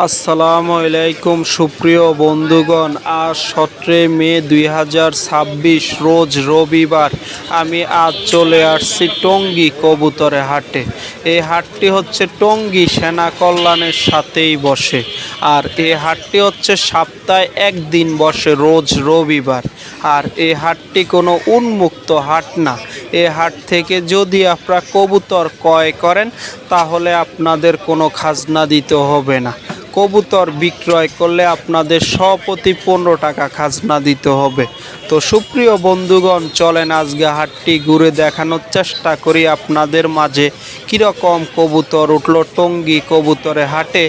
আসসালামু আলাইকুম সুপ্রিয় বন্ধুগণ, আজ 17 মে 2026 রোজ রবিবার। আমি আজ চলে আসছি টঙ্গী কবুতরের হাটে। এই হাটটি হচ্ছে টঙ্গী সেনা কল্যাণের সাথেই বসে, আর এই হাটটি হচ্ছে সপ্তাহে একদিন বসে, রোজ রবিবার। আর এই হাটটি কোনো উন্মুক্ত হাট না। এই হাট থেকে যদি আপনারা কবুতর ক্রয় করেন তাহলে আপনাদের কোনো খাজনা দিতে হবে না। কবুতর বিক্রয় করলে আপনাদের প্রতি 15 টাকা খাজনা দিতে হবে। তো সুপ্রিয় বন্ধুগণ, চলেন আজকে হাটটি ঘুরে দেখানোর চেষ্টা করি আপনাদের মাঝে কীরকম কবুতর উঠলো টঙ্গী কবুতরে হাটে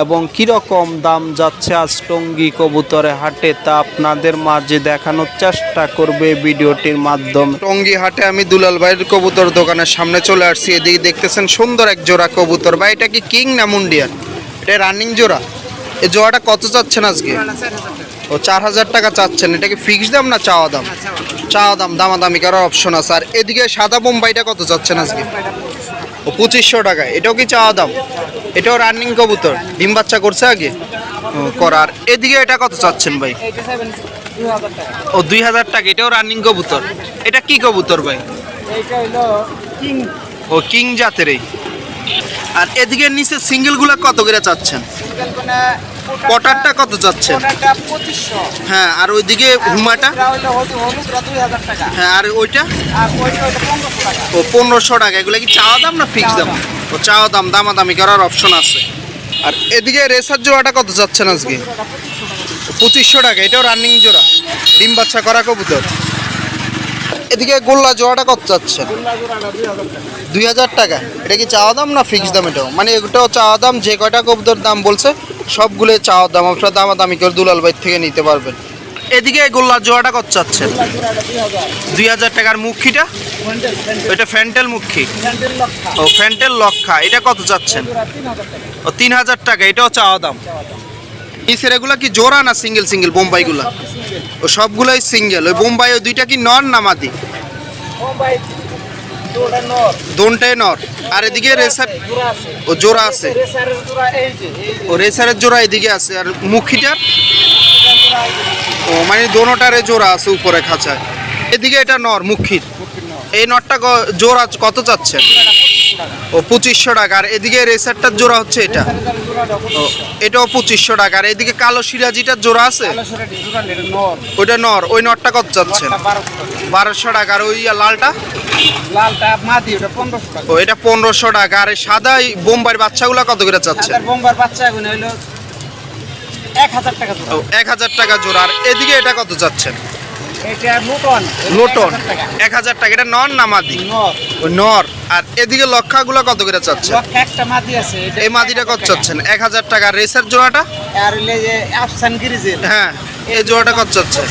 এবং কীরকম দাম যাচ্ছে আজ টঙ্গী কবুতরে হাটে, তা আপনাদের মাঝে দেখানোর চেষ্টা করবে ভিডিওটির মাধ্যমে। টঙ্গী হাটে আমি দুলাল ভাইয়ের কবুতর দোকানের সামনে চলে আসছি। এদিকে দেখতেছেন সুন্দর এক জোড়া কবুতর। ভাই এটা কি কিং না মুন্ডিয়ান? এটা রানিং জোড়া। এই জোড়াটা কত চাচ্ছেন আজকে? ও 4000 টাকা চাচ্ছেন। এটা কি ফিক্সড দাম না চাওয়া দাম? চাওয়া দাম, দামাদামি করার অপশন আছে। আর এদিকে সাদা বোম্বাইটা কত চাচ্ছেন আজকে? ও 2500 টাকা। এটাও কি চাওয়া দাম? এটাও রানিং কবুতর, ডিম বাচ্চা করছে আগে করার। এদিকে এটা কত চাচ্ছেন ভাই? ও 2000 টাকা। এটাও রানিং কবুতর। এটা কি কবুতর ভাই? ও কিং জাতের। আর এদিকে নিচে সিঙ্গেলগুলো কত করে চাচ্ছেন? পটারটা কত চাচ্ছেন? হ্যাঁ, আর ওইদিকে হুমাটা? হ্যাঁ, আর ওইটা? ও 1500 টাকা। এগুলো কি চাওয়া দাম না ফিক্স দাম? ও চাওয়া দাম, দামাদামি করার অপশন আছে। আর এদিকে রেসার জোড়াটা কত চাচ্ছেন আজকে? 2500 টাকা। এটাও রানিং জোড়া, ডিম বাচ্চা করা কবুতর। এদিকে গোল্লা জোড়াটা কত চাচ্ছেন? 2000 টাকা। এটা কি চাওয়া দাম না ফিক্স দাম? এটাও মানে এটাও চাওয়া দাম। যে কয়টা কবুতর দাম বলছে সবগুলোই চাওয়া দাম। আপনারা দামাদামি করে দুলাল ভাই থেকে নিতে পারবেন। এদিকে গোল্লা জোড়াটা কত চাচ্ছেন? 2000 টাকার। মুখিটা? এটা ফ্যান্টেল মুখী। ও ফ্যান্টেল লক্ষা। এটা কত চাচ্ছেন? ও 3000 টাকা। এটাও চাওয়া দাম। নিচের এগুলা কি জোড়া না সিঙ্গেল সিঙ্গেল বোম্বাইগুলা? ও সবগুলাই সিঙ্গেল। ওই বোম্বাই ওই দুইটা কি নর না মাদি? দোনটাই নর। আর এদিকে রেসার ও জোড়া আছে। ও রেসারের জোড়া এদিকে আছে। আর মুখিটার? ও মানে দোনোটারে জোড়া আছে উপরে খাঁচায়। এদিকে এটা নর মুখির। এই নরটা জোড়া কত চাচ্ছেন? ও 2500 টাকা। আর এদিকে রেসারটার জোড়া হচ্ছে এটা। ও এটাও 2500 টাকা। আর এদিকে কালো সিরাজিটার জোড়া আছে, ওইটা নর। ওই নরটা কত চাচ্ছেন? 1200 টাকা। আর ওই লালটা? ও এটা 1500 টাকা। আর এই সাদা বোম্বাইয়ের বাচ্চাগুলো কত করে চাচ্ছেন? 1000 টাকা জোড়া। আর এদিকে এটা কত চাচ্ছেন? লোটন 1000 টাকা। এটা নর না মাদি? নর। আর এদিকে লক্ষাগুলো কত করে চাচ্ছেন? এই মাদিটা কত চাচ্ছেন? 1000 টাকা। রেসার জোড়াটা? হ্যাঁ, এই জোড়াটা কত চাচ্ছেন?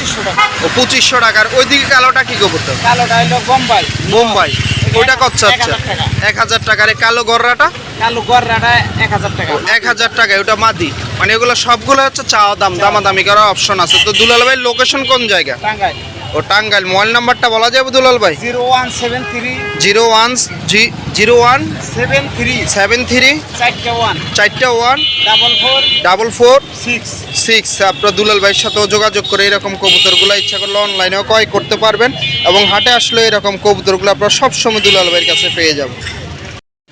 ও 2500 টাকা। আর ওইদিকে কালোটা কি কবুতর? বোম্বাই। ওইটা কত চাচ্ছেন? 1000 টাকা। আর কালো গররাটা? 1000 টাকা। ওটা মাদি। মানে এগুলো সবগুলো হচ্ছে চাওয়া দাম, দামাদামি করার অপশন আছে। তো দুলাল ভাই লোকেশন কোন জায়গা? ও টাঙ্গাইল। মোবাইল নাম্বারটা বলা যাবে দুলাল ভাই? 0173 আপনারা দুলাল ভাইয়ের সাথেও যোগাযোগ করে এরকম কবুতরগুলো ইচ্ছা করলে অনলাইনেও ক্রয় করতে পারবেন। এবং হাটে আসলে এরকম কবুতরগুলো আপনারা সবসময় দুলাল ভাইয়ের কাছে পেয়ে যাবেন।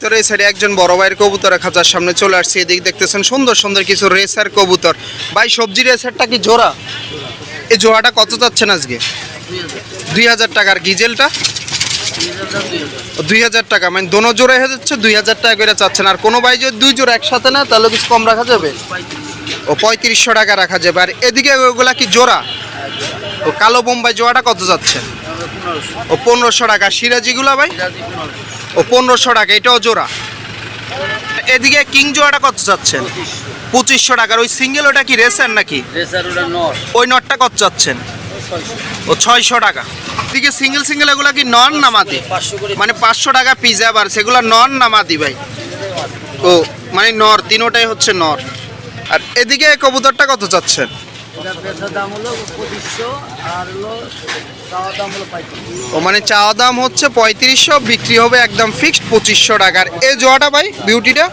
তো এই সাইডে একজন বড় ভাইয়ের কবুতরের খাঁচার সামনে চলে আসছি। এদিকে দেখতেছেন সুন্দর সুন্দর কিছু রেসার কবুতর। ভাই সবজি রেসারটা কি জোড়া? এই জোড়াটা কত চাচ্ছেন আজকে? 2000 টাকা। আর গিজেলটা? 2000 টাকা। মানে দোনো জোড়া হয়ে যাচ্ছে 2000 টাকা করে চাচ্ছেন। আর কোনো ভাই যদি 2 জোড়া একসাথে না তাহলে কিছু কম রাখা যাবে? ও 3500 টাকা রাখা যাবে। আর এদিকে ওগুলা কি জোড়া? ও কালো বোম্বাই জোড়াটা কত যাচ্ছে? ও 1500 টাকা। সিরাজিগুলা ভাই? ও 1500 টাকা। এটাও জোড়া। এদিকে কিং জোড়াটা কত চাচ্ছেন? 2500 টাকার। ওই সিঙ্গেল ওটা কি রেসার নাকি? ওই নটটা কত চাচ্ছেন? ও 600 টাকা। এদিকে সিঙ্গেল সিঙ্গেল এগুলা কি নন না মাদি? মানে 500 টাকা পিস। আবার সেগুলো নন না মাদি ভাই? ও মানে নর, তিনোটাই হচ্ছে নর। আর এদিকে কবুতরটা কত চাচ্ছেন? ও মানে চাওয়া দাম হচ্ছে 3500, বিক্রি হবে একদম ফিক্সড 2500 টাকার। এই জোড়াটা ভাই বিউটিটা?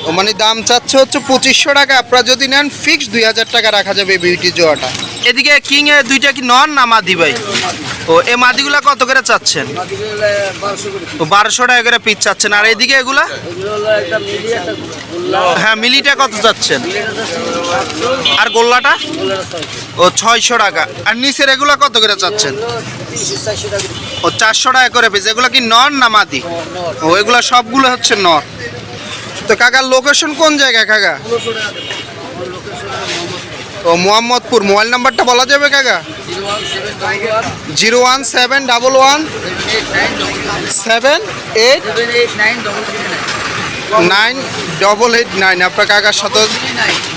ও মানে দাম চাচ্ছে হচ্ছে 2500 টাকা, আপনারা যদি নেন ফিক্স 2000 টাকা রাখা যাবে এই বিউটি জোড়াটা। এদিকে কিং এর দুইটা কি নন না মাদি ভাই? ও এই মাদিগুলা কত করে চাচ্ছেন? 1200 টাকা করে পিস চাচ্ছেন। আর এদিকে এগুলা? হ্যাঁ, মিলিটা কত চাচ্ছেন? আর গোল্লাটা? ও 600 টাকা। আর নিচের এগুলা কত করে চাচ্ছেন? ও 400 টাকা করে পিস। এগুলা কি নন না মাদি? ও এগুলা সবগুলো হচ্ছে নর। তো কাকার লোকেশন কোন জায়গায় কাকা? ও মোহাম্মদপুর। মোবাইল নাম্বারটা বলা যাবে কাকা? 01781789889। আপনার কাকার সাথে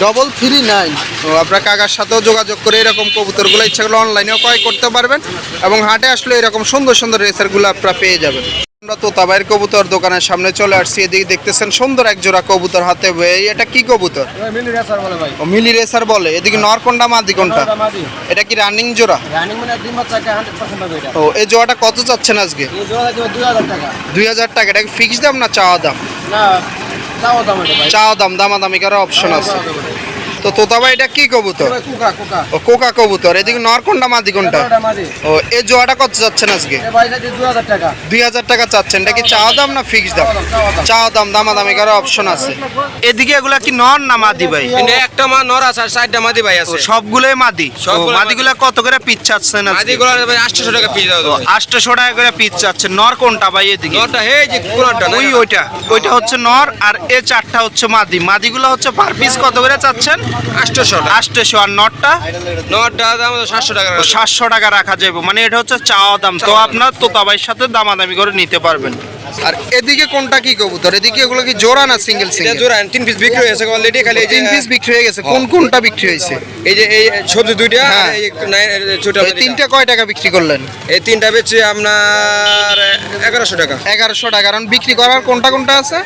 339। ও আপনার কাকার সাথেও যোগাযোগ করে এরকম কবুতরগুলো ইচ্ছা করলে অনলাইনেও ক্রয় করতে পারবেন, এবং হাটে আসলে এরকম সুন্দর সুন্দর রেসারগুলো আপনারা পেয়ে যাবেন। আমরা তোতাবাইয়ের কবুতর দোকানের সামনে চলে আসছি। এদিকে দেখতেছেন সুন্দর এক জোড়া কবুতর হাতে। এটা কি কবুতর? মিলি রেসার বলে ভাই। ও মিলি রেসার বলে। এদিকে নর কোনটা মাদি কোনটা? এটা কি রানিং জোড়া? রানিং মানে ডিম বাচ্চাকে 100% হবে এটা। ও এই জোড়াটা কত চাচ্ছেন আজকে? এই জোড়া দেব 2000 টাকা। 2000 টাকা। এটা কি ফিক্স দাম না চাওয়া দাম? না, চাও দাম এটা ভাই। চাওয়া দাম, দামাদামি করার অপশন আছে। তো তোতাবাই এটা কি কবুতর? Coca Coca. ও কোকা কবুতর। এদিকে নর কোনটা মাদি কোনটা? এটা মাদি। ও এই জোড়াটা কত চাচ্ছেন আজকে? এই ভাইটা 2000 টাকা। 2000 টাকা চাচ্ছেন। এটা কি চাওয়া দাম না ফিক্স দাম? চাওয়া দাম, দামাদামি করার অপশন আছে। এদিকে এগুলা কি নর না মাদি ভাই? এনে একটা মা নর আছে আর 4টা মাদি ভাই ও আছে। সবগুলোই মাদি। সবগুলো মাদিগুলা কত করে পিস চাচ্ছেন আজকে? মাদিগুলো ভাই 800 টাকা পিস দাও ভাই। 800 টাকা করে পিস চাচ্ছেন। নর কোনটা ভাই এদিকে? নরটা হে যে কোনটা না? ওইটা হচ্ছে নর, আর এ চারটা হচ্ছে মাদি। মাদিগুলো হচ্ছে পার পিস কত করে চাচ্ছেন? 800 টাকা। 800। আর নরটা? নরটা দাম 700 টাকা। 700 টাকা রাখা যাবে, মানে এটা হচ্ছে চাওয়া দাম। তো আপনার তোতাবাইয়ের সাথে দামাদামি করে নিতে পারবেন। আর এদিকে কোনটা কি কবুতর? এদিকে এগুলো কি জোড়া না সিঙ্গেল এটা সিঙ্গেল? জোড়া 3 পিস বিক্রি হয়েছে অলরেডি। খালি এই যে 3 পিস বিক্রি হয়ে গেছে। কোন কোনটা বিক্রি হয়েছে? এই যে এই সবজি দুইটা আর হ্যাঁ। এই ছোট এই তিনটা কয় টাকা বিক্রি করলেন? এই তিনটা বেচে আপনার 1100 টাকা। 1100 টাকা। কারণ বিক্রি করার কোনটা কোনটা আছে?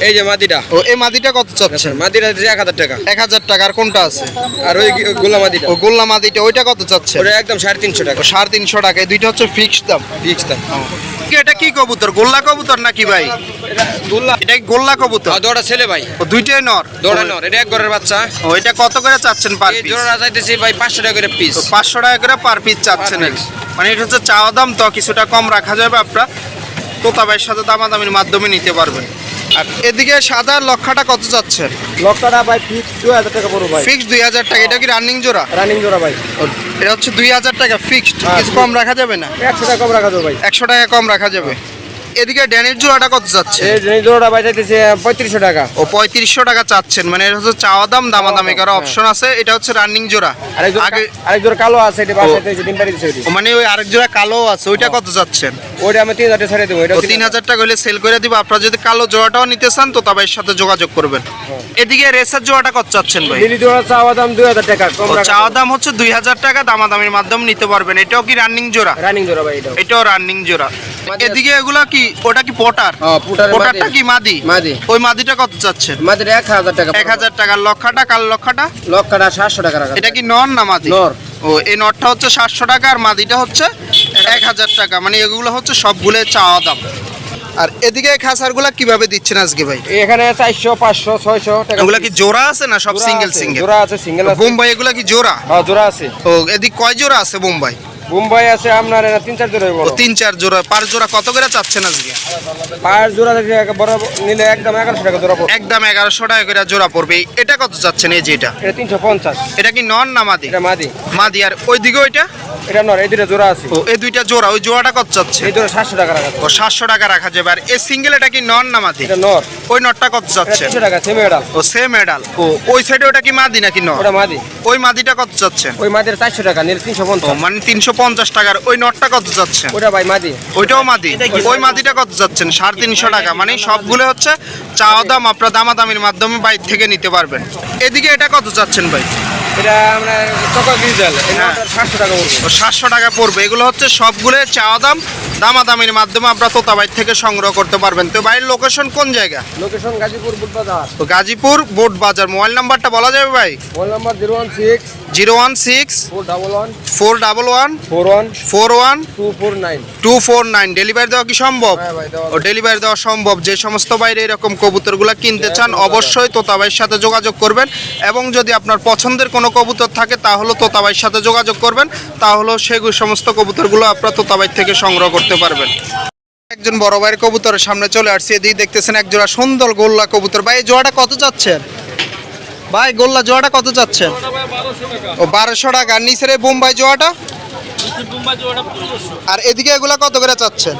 এই যে মাদিটা। ও এই মাদিটা কত চাচ্ছেন? মাদিটা 1000 টাকা। 1000 টাকা। আর কোনটা আছে? আর ওই গোলা মাদিটা ও গোল্লা মাদিটা, ওইটা কত চাচ্ছেন? ওটা একদম 350 টাকা। 350 টাকা। এই দুইটা হচ্ছে ফিক্সড দাম। ফিক্স দাম। এটা কি কবুতর? গোল্লা কবুতর নাকি ভাই? এটা গোলা। এটা কি গোল্লা কবুতর? আর দুটো ছেলে ভাই। ও দুইটাই নর? দুটো নর। এটা এক ঘরের বাচ্চা। ও এটা কত করে চাচ্ছেন পার এই পিস? জোড়া চাইতেছি ভাই 500 টাকা করে পিস। 500 টাকা করে পার পিস চাচ্ছেন। Per piece। মানে এটা হচ্ছে চাওয়া দাম, তো কিছুটা কম রাখা যাবে। আপনার তোতাবাইয়ের সাথে দামাদামির মাধ্যমে নিতে পারবেন। আর এদিকে সাদা লক্ষাটা কত চাচ্ছেন? লকটা ভাই ফিক্স 2000 টাকা পড়ো ভাই। ফিক্স 2000 টাকা। এটা কি রানিং জোড়া? রানিং জোড়া ভাই। এটা হচ্ছে 2000 টাকা ফিক্সড। হ্যাঁ, কিছু কম রাখা যাবে না? 100 টাকা কম রাখা দাও ভাই। 100 টাকা কম রাখা যাবে। এদিকে ড্যানির জোড়াটা কত যাচ্ছে? এই জোড়াটা ভাই চাইতেছে 3500 টাকা। ও 3500 টাকা চাচ্ছেন। মানে এটা হচ্ছে চাওয়া দাম, দামাদামি করার অপশন আছে। এটা হচ্ছে রানিং জোড়া। আরেক জোড়া কালো আছে, এটা বাসাতে যে ডিম পাড়ি দিছে ওইটা। ও মানে ওই আরেক জোড়া কালো আছে, ওইটা কত যাচ্ছেন? ওইটা আমি 3000 টাকা ছেড়ে দেব। এটা ও 3000 টাকা হলে সেল করে দিব। আপনারা যদি কালো জোড়াটাও নিতে চান তো তোতাবাইয়ের সাথে যোগাযোগ করবেন। এদিকে রেসার জোড়াটা কত চাচ্ছেন ভাই? মিলি জোড়া চাওয়া দাম 2000 টাকা কম ও রাখা। চাওয়া দাম হচ্ছে 2000 টাকা, দামাদামির মাধ্যমে নিতে পারবেন। এটাও কি রানিং জোড়া? রানিং জোড়া ভাই এটা। এটাও রানিং জোড়া। এদিকে এগুলা কি, ওটা কি পটার? পটারটা কি মাদি? মাদি। ওই মাদিটা কত চাচ্ছেন? মাদির 1000 টাকা। 1000 টাকা। লক্ষাটা? কাল লক্ষাটা? লকটা 700 টাকা রাখা। এটা কি নর না মাদি? নর। ও এই নরটা হচ্ছে 700 টাকা, আর মাদিটা হচ্ছে 1000 টাকা। মানে এগুলো হচ্ছে সবগুলো চাওয়া দাম। আর এদিকে খাসারগুলা কিভাবে দিচ্ছেন আজকে ভাই? এখানে 400 500 600 টাকা। এগুলা কি জোড়া আছে না সব সিঙ্গেল সিঙ্গেল? জোড়া আছে, সিঙ্গেল আছে। বোম্বাই এগুলা কি জোড়া? হ্যাঁ জোড়া আছে। ও এদিক কয় জোড়া আছে বোম্বাই? মুম্বাই আছে আপনার 3-4 জোড়া ও বড়। 3-4 জোড়া। পার জোড়া কত করে চাচ্ছেন আজকে? পাঁচ জোড়া থেকে বড় নিলে একদম 1100 টাকা জোড়া পড়বে। একদম 1100 টাকা করে জোড়া পড়বে। এটা কত চাচ্ছেন এই যে এটা? এটা 350। এটা কি নন না মাদি? এটা মাদি। মাদি। আর ওইদিকে ওইটা? এটা নর। এই দুটো জোড়া আছে। ও এই দুইটা জোড়া। ওই জোড়াটা কত চাচ্ছে? এই জোড়া 700 টাকা রাখা। ও 700 টাকা রাখা যাবে। আর এই সিঙ্গেল এটা কি নন না মাদি? এটা নর। ওই নটটা কত এটা চাচ্ছে? 300 টাকা সেমি মেডাল। ও সেম মেডাল। ও ওই সাইডে ওটা কি মাদি নাকি নর? ওটা মাদি। ওই মাদিটা কত চাচ্ছেন? ওই মাদির 400 টাকা নিলে ও 350। মানে 350 টাকার। ওই নটটা কত চাচ্ছেন? ওটা ভাই মাদি। ওইটাও মাদি। ওই মাদিটা কত যাচ্ছেন? 350 টাকা। মানে সবগুলো হচ্ছে চাওয়া দাম, আপনার দামাদামির মাধ্যমে বাইরে থেকে নিতে পারবেন। এদিকে এটা কত চাচ্ছেন ভাই? এটা আমরা চকা ডিজেল। হ্যাঁ। এটা 700 টাকা পড়বে। ও 700 টাকা পড়বে। এগুলো হচ্ছে সবগুলো চাওয়া দাম, দামাদামির মাধ্যমে আপনারা তোতাবাড়ি থেকে সংগ্রহ করতে পারবেন। তো ভাইয়ের লোকেশন কোন জায়গা? লোকেশন গাজীপুর বুটবাজার। তো গাজীপুর বোট বাজার। মোবাইল নাম্বারটা বলা যাবে ভাই? Mobile number 016 016 411 411 41 41 249। 249। ডেলিভারি দেওয়া কি সম্ভব? হ্যাঁ ভাই দেওয়া ও ডেলিভারি দেওয়া সম্ভব। যে সমস্ত বাইরে এরকম কবুতরগুলো কিনতে চান অবশ্যই তোতাবাইয়ের সাথে যোগাযোগ করবেন, এবং যদি আপনার পছন্দের কোনো কবুতর থাকে তাহলে তোতাবাইয়ের সাথে যোগাযোগ করবেন, তাহলে সেগুলো সমস্ত কবুতরগুলো আপনারা তোতাবাই থেকে সংগ্রহ করতে পারবেন। একজন বড় ভাইয়ের কবুতরের সামনে চলে আসছে, এদিকে দেখতেছেন এক জোড়া সুন্দর গোল্লা কবুতর। ভাই এই জোড়াটা কত চাচ্ছেন? ভাই গোল্লা জোড়াটা কত চাচ্ছেন? ও 1200 টাকা। আর নিচের এই বোম্বাই জোড়াটা? আর এদিকে এগুলা কত করে চাচ্ছেন?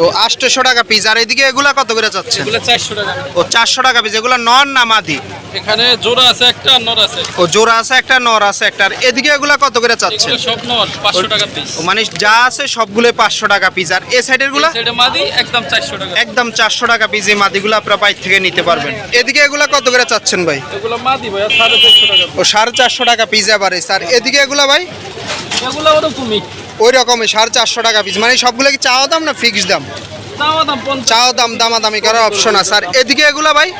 ও 800 টাকা পিস। আর এদিকে এগুলা কত করে চাচ্ছেন? 400 টাকা। ও 400 টাকা পিস। এগুলা নর না মাদি? এখানে জোড়া আছে একটা আর নর আছে। ও জোড়া আছে একটা, নর আছে একটা। আর এদিকে এগুলা কত করে চাচ্ছেন? এগুলো সব নর 500 টাকা পিস। ও মানে যা আছে সবগুলো 500 টাকা পিস। আর এই সাইডের গুলা সেটা মাদি একদম 400 টাকা। একদম 400 টাকা পিস। এই মাদিগুলো আপনারা বাইরে থেকে নিতে পারবেন। এদিকে এগুলা কত করে চাচ্ছেন ভাই? এগুলো মাদি ভাই 450 টাকা। ও 450 টাকা পিস এভারেজ। আর এদিকে এগুলা ভাই? এগুলো ওরকমই ওই রকমই 450 টাকা পিস। মানে সবগুলো কি চাওয়া দাম না ফিক্সড দাম? দাম 50। চাওয়া দাম, দামাদামি করার অপশন আছে। আর এদিকে এগুলা ভাই?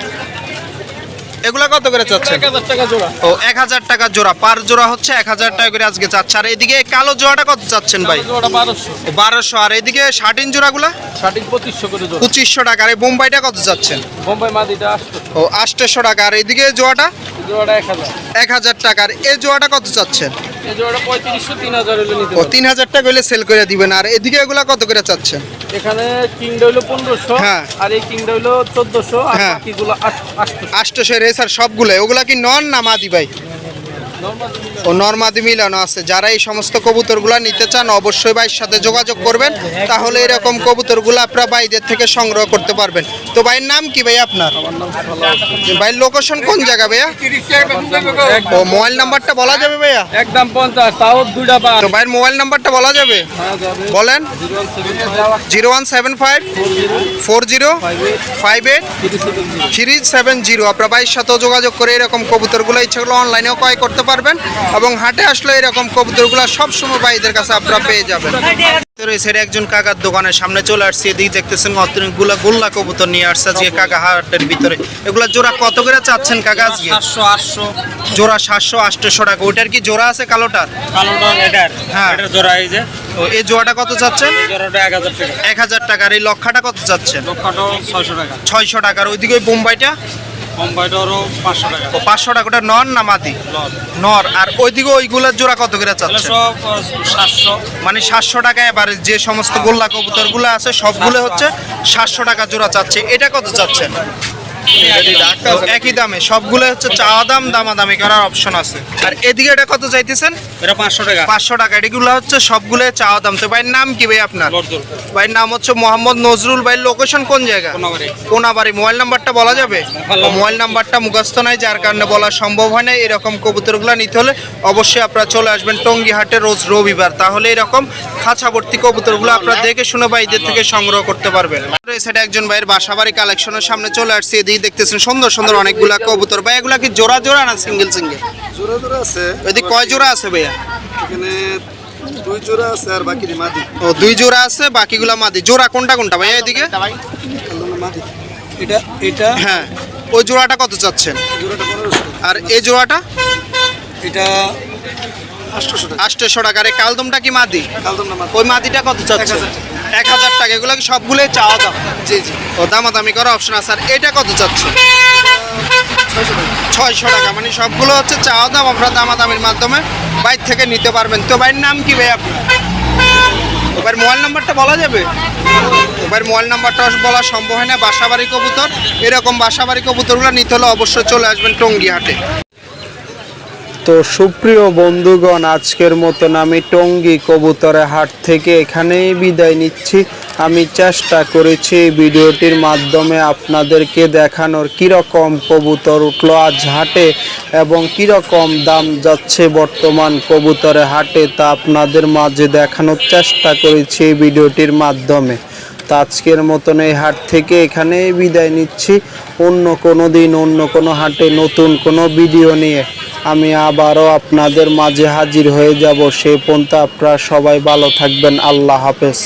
এগুলা কত করে চাচ্ছেন? 1000 টাকা জোড়া। ও 1000 টাকা জোড়া। পার জোড়া হচ্ছে 1000 টাকা করে আজকে চাচ্ছে। আর এদিকে কালো জোড়াটা কত চাচ্ছেন ভাই? জোড়া 1200। 1200। আর এদিকে শার্টিন জোড়াগুলা? শার্টিং 2500 করে জোড়া। 2500 টাকা। আর এই বোম্বাইটা কত চাচ্ছেন? বোম্বাই মাদিটা 800। ও 800 টাকা। আর এদিকে জোড়াটা? জোড়াটা 1000। 1000 টাকা। আর এই জোড়াটা কত চাচ্ছেন? এই জোড়াটা 3500 3000 হলে নিতে ও পারবেন। 3000 টাকা হলে সেল করে দিবেন। আর এদিকে এগুলা কত করে চাচ্ছেন? এখানে কিংডা হলো 1500। হ্যাঁ। আর এই কিংডা হলো 1400। আর হ্যাঁ। বাকিগুলো 800। 800 রেসার সবগুলো। ওগুলা কি নন না মাদি ভাই? ও নরমাদি মিলানো আছে। যারা এই সমস্ত কবুতরগুলো নিতে চান অবশ্যই ভাইয়ের সাথে যোগাযোগ করবেন, তাহলে এরকম কবুতরগুলো আপনারা বাইরের থেকে সংগ্রহ করতে পারবেন। তো ভাইয়ের নাম কি ভাই আপনার? ভাইয়ের লোকেশন কোন জায়গা ভাইয়া? ও মোবাইল নাম্বারটা বলা যাবে ভাইয়া? একদম 50 তাও দুইটা বার। তো ভাইয়ের মোবাইল নাম্বারটা বলা যাবে? হ্যাঁ যাবে। বলেন। 0175 0175 40 58 370। আপনারা ভাইয়ের সাথেও যোগাযোগ করে এরকম কবুতরগুলো ইচ্ছাগুলো অনলাইনেও ক্রয় করতে পারবেন, এবং হাটে আসলে এরকম কবুতরগুলো সবসময় ভাইদের কাছে আপনারা পেয়ে যাবেন। সেটা একজন কাকার দোকানের সামনে চলে আসছে, এদিকে দেখতেছেন অনেকগুলো গোল্লা কবুতর নিয়ে আসছে আজকে কাকা হাটের ভিতরে। এগুলা জোড়া কত করে চাচ্ছেন কাকা আজকে? 700 800। জোড়া 700 800 টাকা। ওইটার কি জোড়া আছে কালোটার? কালোটা এটার। হ্যাঁ। এটার জোড়া এই যে। ও এই জোড়াটা কত চাচ্ছেন? জোড়াটা 1000 টাকা। 1000 টাকা। আর এই লক্ষাটা কত চাচ্ছেন? লক্ষাটা 600 টাকা। 600 টাকা। আর ওইদিকে ওই বোম্বাইটা? বোম্বাইটারও 500 টাকা। ও 500 টাকা। ওটা নর না মাদি? নর। আর ওইদিকে ওইগুলার জোড়া কত করে এগুলো চাচ্ছেন? সব 700। মানে 700 টাকা। এবারে যে সমস্ত গোল্লা কবুতরগুলো আছে সবগুলো হচ্ছে 700 টাকা জোড়া চাচ্ছে। এটা কত চাচ্ছেন? ও একই দামে সবগুলো হচ্ছে চাওয়া দাম, দামাদামি করার অপশন আছে। আর এদিকে এটা কত চাইতেছেন? এটা 500 টাকা। 500 টাকা। এগুলো হচ্ছে সবগুলো চাওয়া দাম। তো ভাইয়ের নাম কি ভাই আপনার? লর্জন। ভাইয়ের নাম হচ্ছে মোহাম্মদ নজরুল। ভাইয়ের লোকেশন কোন জায়গা? কোনাবাড়ি। কোনাবাড়ি। মোবাইল নাম্বারটা বলা যাবে? মোবাইল নাম্বারটা মুখস্থ নাই, যার কারণে বলা সম্ভব হয় না। এরকম কবুতরগুলো নিতে হলে অবশ্যই আপনারা চলে আসবেন টঙ্গী হাটে রোজ রবিবার, তাহলে এরকম খাঁচাভর্তি কবুতরগুলো আপনারা দেখে শুনে ভাইদের থেকে সংগ্রহ করতে পারবেন। সেটা একজন ভাইয়ের বাসাবাড়ি কালেকশনের সামনে চলে আসছে, এদিকে দেখতেছেন সুন্দর সুন্দর অনেকগুলা কবুতর। ভাই এগুলা কি জোড়া জোড়া না সিঙ্গেল সিঙ্গেল? জোড়া জোড়া আছে। এদিকে কয় জোড়া আছে ভাইয়া? এখানে 2 জোড়া আছে আর বাকি মাদি। ও 2 জোড়া আছে, বাকিগুলা মাদি। জোড়া কোনটা কোনটা ভাইয়া এদিকে? মাদি। এটা এটা হ্যাঁ। ওই জোড়াটা কত চাচ্ছেন? জোড়াটা 1500 টাকা। আর এই জোড়াটা? এটা 800 টাকা। 800 টাকা। আর এই কালদমটা কি মাদি? কালদম না মাদি। ওই মাদিটা কত চাচ্ছেন? 1000 টাকা। এগুলো কি সবগুলোই চাওয়া দাম? জি জি। ও দামাদামি করার অপশন আছে। আর এটা কত চাচ্ছেন? 600 টাকা। 600 টাকা। মানে সবগুলো হচ্ছে চাওয়া দাম, আপনারা দামাদামির মাধ্যমে বাইর থেকে নিতে পারবেন। তো ভাইয়ের নাম কি ভাই আপনার? এবার মোবাইল নাম্বারটা বলা যাবে? এবার মোবাইল নাম্বারটা বলা সম্ভব হয় না। বাসাবাড়ি কবুতর, এরকম বাসাবাড়ি কবুতরগুলো নিতে হলে অবশ্যই চলে আসবেন টঙ্গী হাটে। তো সুপ্রিয় বন্ধুগণ, আজকের মতন আমি টঙ্গী কবুতরের হাট থেকে এখানেই বিদায় নিচ্ছি। আমি চেষ্টা করেছি এই ভিডিওটির মাধ্যমে আপনাদেরকে দেখানোর কীরকম কবুতর উঠলো আজ হাটে এবং কীরকম দাম যাচ্ছে বর্তমান কবুতরের হাটে, তা আপনাদের মাঝে দেখানোর চেষ্টা করেছি এই ভিডিওটির মাধ্যমে। তো আজকের মতন এই হাট থেকে এখানেই বিদায় নিচ্ছি। অন্য কোনো দিন অন্য কোনো হাটে নতুন কোনো ভিডিও নিয়ে আমি আবারও আপনাদের মাঝে হাজির হয়ে যাব। সেই পর্যন্ত আপনারা সবাই ভালো থাকবেন। আল্লাহ হাফেজ।